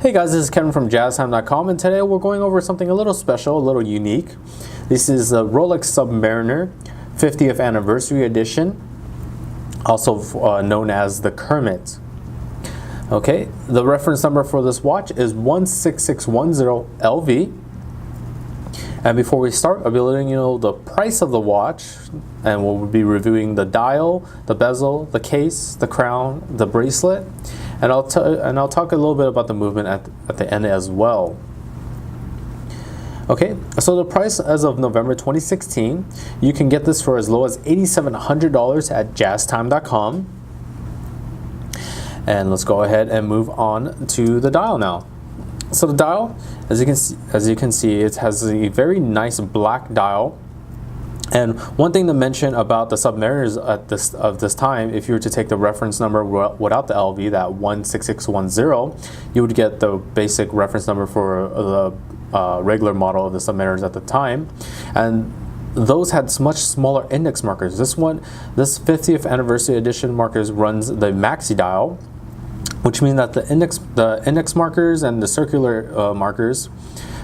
Hey guys, this is Kermit from JazTime.com, and today we're going over something a little special, a little unique. This is the Rolex Submariner 50th Anniversary Edition, also known as the Kermit. Okay, the reference number for this watch is 16610LV. And before we start, I'll be letting you know the price of the watch, and we'll be reviewing the dial, the bezel, the case, the crown, the bracelet, and I'll talk a little bit about the movement at the end as well. Okay, so the price as of November 2016, you can get this for as low as $8,700 at JazTime.com. And let's go ahead and move on to the dial now. So the dial, as you can see, it has a very nice black dial. And one thing to mention about the Submariners of this time, if you were to take the reference number without the LV, that 16610, you would get the basic reference number for the regular model of the Submariners at the time. And those had much smaller index markers. This 50th Anniversary Edition markers runs the maxi dial, which means that the index markers and the circular markers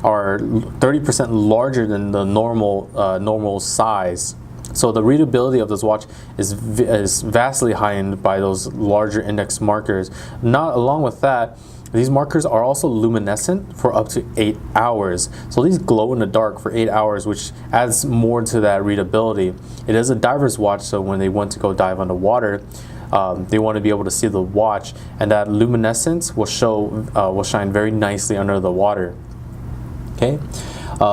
are 30% larger than the normal size. So the readability of this watch is vastly heightened by those larger index markers. Along with that, these markers are also luminescent for up to 8 hours. So these glow in the dark for 8 hours, which adds more to that readability. It is a diver's watch, so when they want to go dive underwater, they want to be able to see the watch, and that luminescence will shine very nicely under the water. Okay,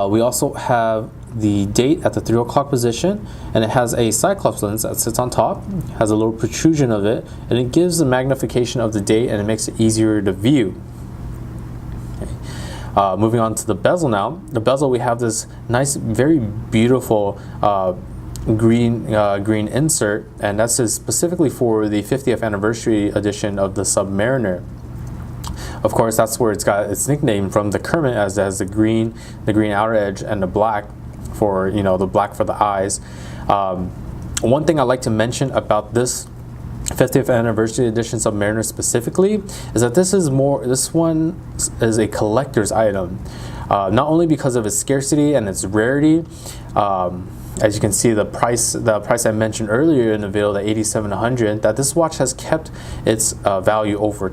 we also have the date at the 3 o'clock position, and it has a cyclops lens that sits on top, has a little protrusion of it, and it gives the magnification of the date, and it makes it easier to view. Okay. Moving on to the bezel now. The bezel, we have this nice, very beautiful green insert, and that's specifically for the 50th Anniversary Edition of the Submariner. Of course, that's where it's got its nickname from, the Kermit, as it has the green outer edge and the black for, the black for the eyes. One thing I'd like to mention about this 50th Anniversary Edition Submariner specifically is that this one is a collector's item. Not only because of its scarcity and its rarity. As you can see, the price I mentioned earlier in the video, the $8,700, that this watch has kept its value over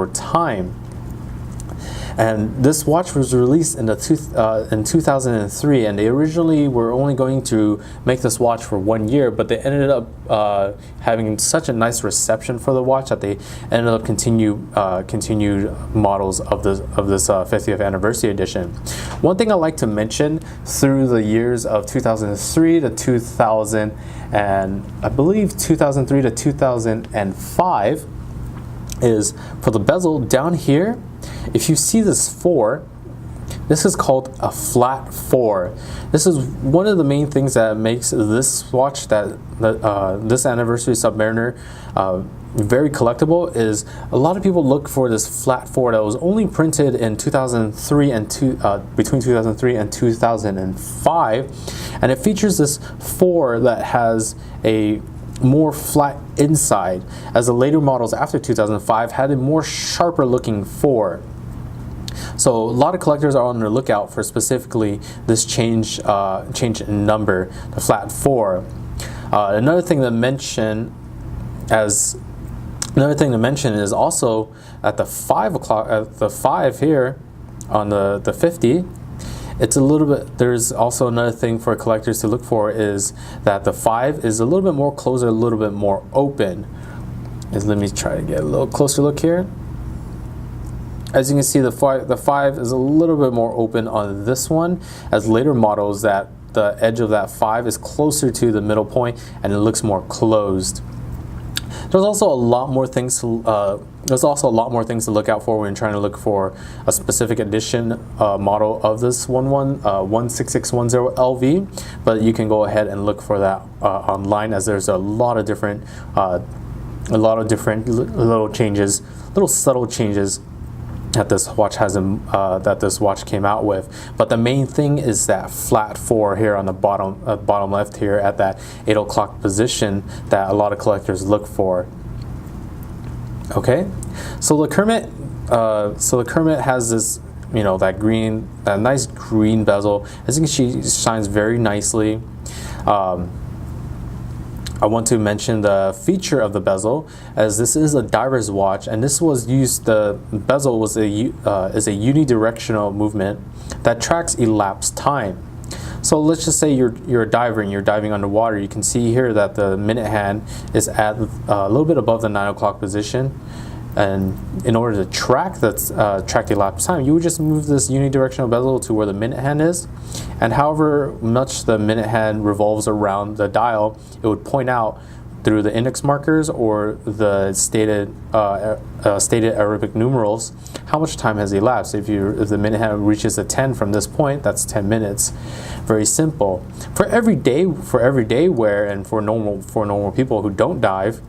time. And this watch was released in 2003, and they originally were only going to make this watch for 1 year, but they ended up having such a nice reception for the watch that they ended up continued models of this 50th Anniversary Edition. One thing I like to mention through the years of 2003 to 2000, and I believe 2003 to 2005, is for the bezel down here. If you see this 4, this is called a flat 4. This is one of the main things that makes this watch, this Anniversary Submariner, very collectible. Is a lot of people look for this flat 4 that was only printed in 2003 and between 2003 and 2005, and it features this 4 that has a more flat inside, as the later models after 2005 had a more sharper looking 4. So a lot of collectors are on the lookout for specifically this change in number, the flat 4. Another thing to mention is also at the 5 o'clock, at the 5 here on the 50. It's a little bit, there's also another thing for collectors to look for, is that the 5 is a little bit more closer, a little bit more open. Let me try to get a little closer look here. As you can see, the 5 is a little bit more open on this one, as later models that the edge of that 5 is closer to the middle point and it looks more closed. There's also a lot more things to look out for when trying to look for a specific edition model of this 16610LV, but you can go ahead and look for that online, as there's a lot of different little subtle changes that this watch came out with. But the main thing is that flat 4 here on the bottom left here at that 8 o'clock position that a lot of collectors look for. Okay, so the Kermit So the Kermit has this, you know, that nice green bezel. As you can see, it shines very nicely. I want to mention the feature of the bezel, as this is a diver's watch, and this was used. The bezel was is a unidirectional movement that tracks elapsed time. So let's just say you're a diver and you're diving underwater. You can see here that the minute hand is at a little bit above the 9 o'clock position. And in order to track the elapsed time, you would just move this unidirectional bezel to where the minute hand is, and however much the minute hand revolves around the dial, it would point out through the index markers or the stated Arabic numerals how much time has elapsed. If the minute hand reaches a 10 from this point, that's 10 minutes. Very simple. For everyday wear and for normal people who don't dive,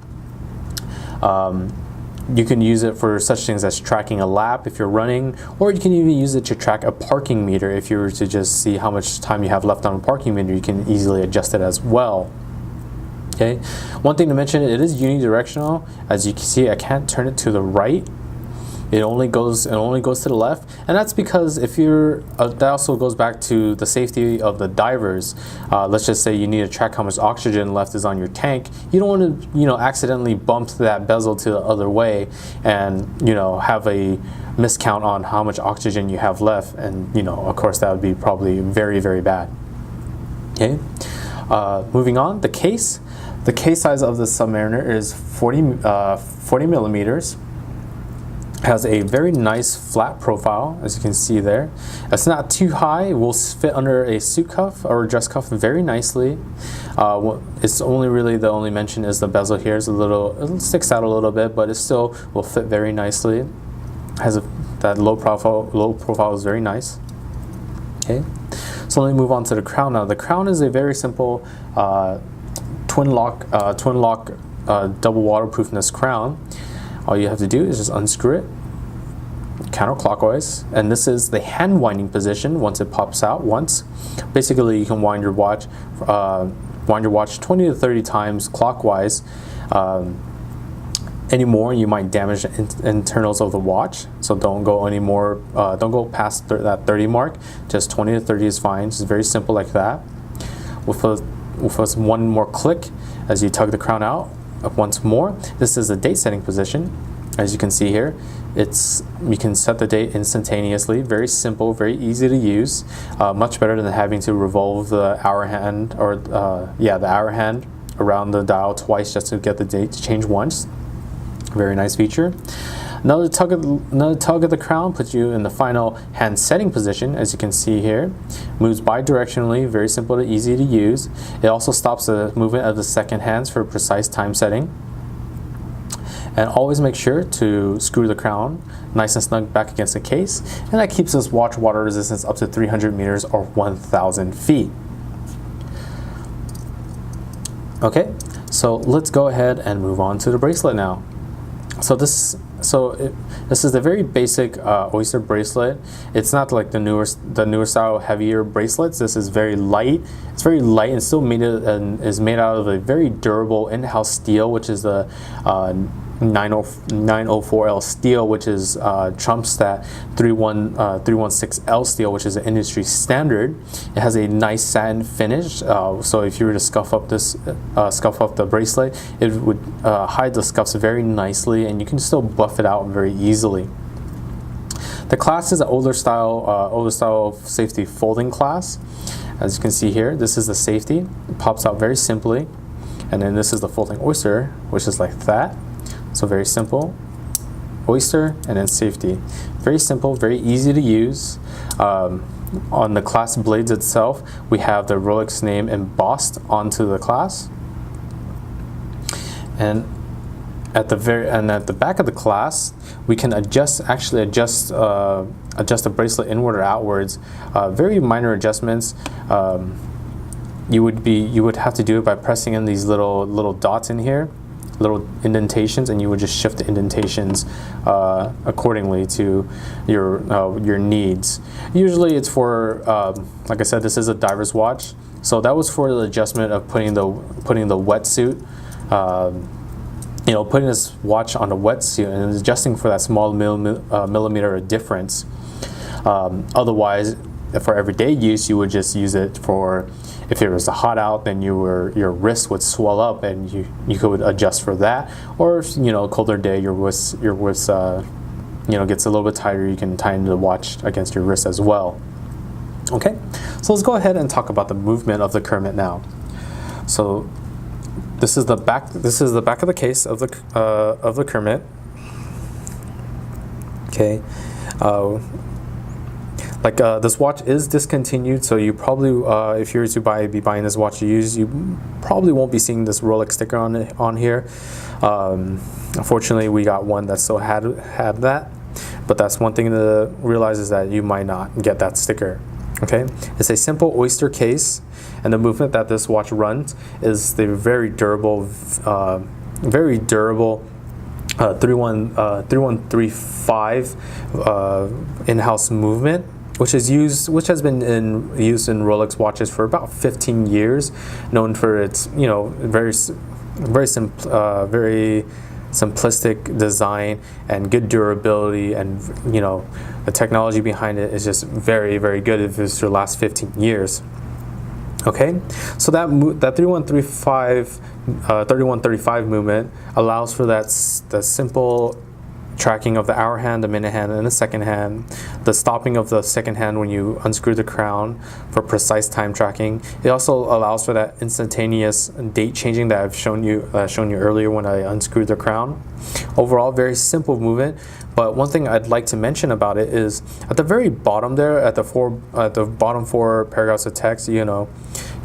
you can use it for such things as tracking a lap if you're running, or you can even use it to track a parking meter. If you were to just see how much time you have left on a parking meter, you can easily adjust it as well. Okay, one thing to mention, it is unidirectional. As you can see, I can't turn it to the right. It only goes to the left, and that's because if you're that also goes back to the safety of the divers. Let's just say you need to track how much oxygen left is on your tank. You don't want to, you know, accidentally bump that bezel to the other way and, you know, have a miscount on how much oxygen you have left, and, you know, of course that would be probably very, very bad. Okay, moving on, the case. The case size of the Submariner is 40 millimeters. Has a very nice flat profile, as you can see there. It's not too high. It will fit under a suit cuff or a dress cuff very nicely. It's only really the only mention is the bezel here is it sticks out a little bit, but it still will fit very nicely. Has that low profile is very nice. Okay, so let me move on to the crown now. The crown is a very simple twin lock double waterproofness crown. All you have to do is just unscrew it counterclockwise, and this is the hand winding position. Once it pops out basically you can wind your watch 20 to 30 times clockwise. Any more, you might damage the internals of the watch, so don't go any more. Don't go past that 30 mark. Just 20 to 30 is fine. It's very simple like that. With one more click, as you tug the crown out. Once more, this is the date setting position. As you can see here, you can set the date instantaneously. Very simple, very easy to use. Much better than having to revolve the hour hand or the hour hand around the dial twice just to get the date to change once. Very nice feature. Another tug of the crown puts you in the final hand setting position. As you can see here, moves bidirectionally, very simple and easy to use. It also stops the movement of the second hands for precise time setting. And always make sure to screw the crown nice and snug back against the case, and that keeps this watch water resistance up to 300 meters or 1,000 feet. Okay, so let's go ahead and move on to the bracelet now. This is the very basic oyster bracelet. It's not like the newer style heavier bracelets. This is very light. It's very light and still is made out of a very durable in-house steel, which is the 904L steel, which is trumps that 316L steel, which is an industry standard. It has a nice satin finish, so if you were to scuff up the bracelet, it would hide the scuffs very nicely, and you can still buff it out very easily. The clasp is an older style safety folding clasp. As you can see here, this is the safety. It pops out very simply, and then this is the folding oyster, which is like that. So very simple, oyster, and then safety. Very simple, very easy to use. On the clasp blades itself, we have the Rolex name embossed onto the clasp. And at the back of the clasp, we can adjust the bracelet inward or outwards. Very minor adjustments. You would have to do it by pressing in these little dots in here, little indentations, and you would just shift the indentations accordingly to your needs. Usually it's for, like I said, this is a diver's watch, so that was for the adjustment of putting the wetsuit putting this watch on a wetsuit and adjusting for that small millimeter difference. Otherwise, for everyday use, you would just use it for, if it was hot out, then your wrist would swell up, and you could adjust for that. Or if, colder day, your wrist gets a little bit tighter, you can tighten the watch against your wrist as well. Okay, so let's go ahead and talk about the movement of the Kermit now. So this is the back. This is the back of the case of the Kermit. Okay, this watch is discontinued, so you probably, if you were to be buying this watch to use, you probably won't be seeing this Rolex sticker on here. Unfortunately, we got one that still had that, but that's one thing to realize, is that you might not get that sticker. Okay, it's a simple oyster case, and the movement that this watch runs is the very durable 3135 in-house movement, which has been used in Rolex watches for about 15 years, known for its very simplistic design and good durability, and the technology behind it is just very, very good if it's your last 15 years. Okay, so that 3135 movement allows for the simple tracking of the hour hand, the minute hand, and the second hand, the stopping of the second hand when you unscrew the crown for precise time tracking. It also allows for that instantaneous date changing that I've shown you earlier when I unscrewed the crown. Overall, very simple movement. But one thing I'd like to mention about it is at the very bottom there, at the bottom four paragraphs of text, you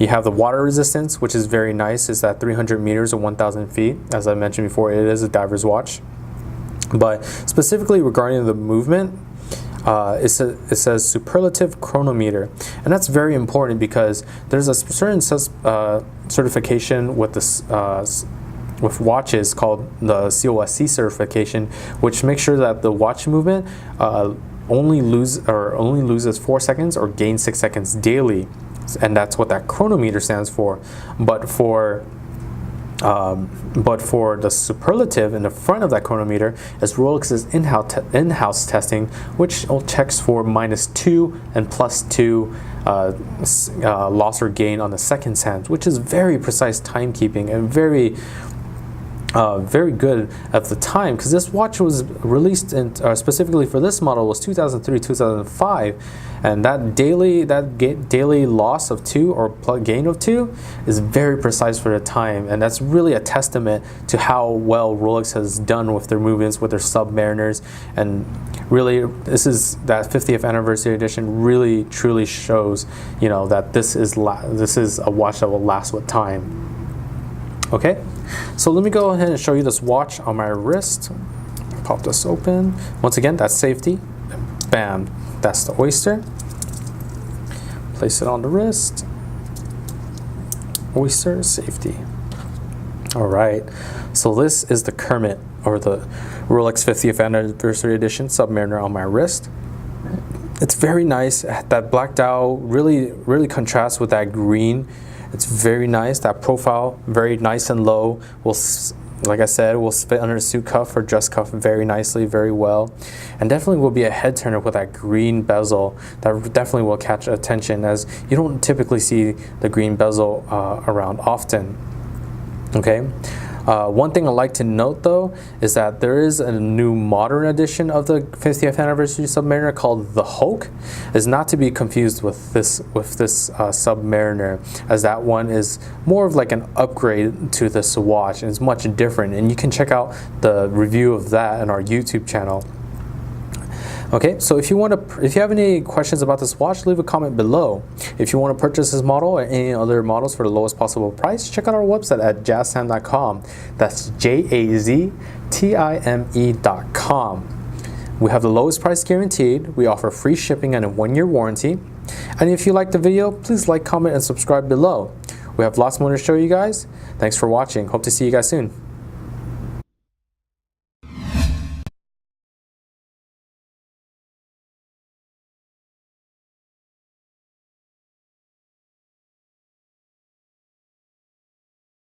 have the water resistance, which is very nice. It's at 300 meters or 1,000 feet. As I mentioned before, it is a diver's watch. But specifically regarding the movement, it says superlative chronometer, and that's very important because there's a certain certification with this with watches called the COSC certification, which makes sure that the watch movement only loses 4 seconds or gains 6 seconds daily, and that's what that chronometer stands for. But for the superlative in the front of that chronometer is Rolex's in-house testing, which checks for -2 and +2 loss or gain on the seconds hand, which is very precise timekeeping and very good at the time, because this watch was released specifically for this model was 2003-2005, and that daily loss of 2 or gain of 2 is very precise for the time, and that's really a testament to how well Rolex has done with their movements, with their Submariners. And really, this is that 50th anniversary edition really truly shows that this is a watch that will last with time. Okay, so let me go ahead and show you this watch on my wrist. Pop this open. Once again, that's safety. Bam, that's the oyster. Place it on the wrist. Oyster, safety. All right, so this is the Kermit, or the Rolex 50th anniversary edition Submariner on my wrist. It's very nice. That black dial really contrasts with that green. It's very nice. That profile, very nice and low. Like I said, will fit under the suit cuff or dress cuff very nicely, very well. And definitely will be a head turner with that green bezel. That definitely will catch attention, as you don't typically see the green bezel around often. Okay. One thing I'd like to note though is that there is a new modern edition of the 50th anniversary Submariner called the Hulk. Is not to be confused with this Submariner, as that one is more of like an upgrade to this watch, and it's much different. And you can check out the review of that on our YouTube channel. Okay, so if you have any questions about this watch, leave a comment below. If you want to purchase this model or any other models for the lowest possible price, check out our website at JazTime.com. That's JazTime.com. We have the lowest price guaranteed. We offer free shipping and a 1-year warranty. And if you liked the video, please like, comment, and subscribe below. We have lots more to show you guys. Thanks for watching. Hope to see you guys soon.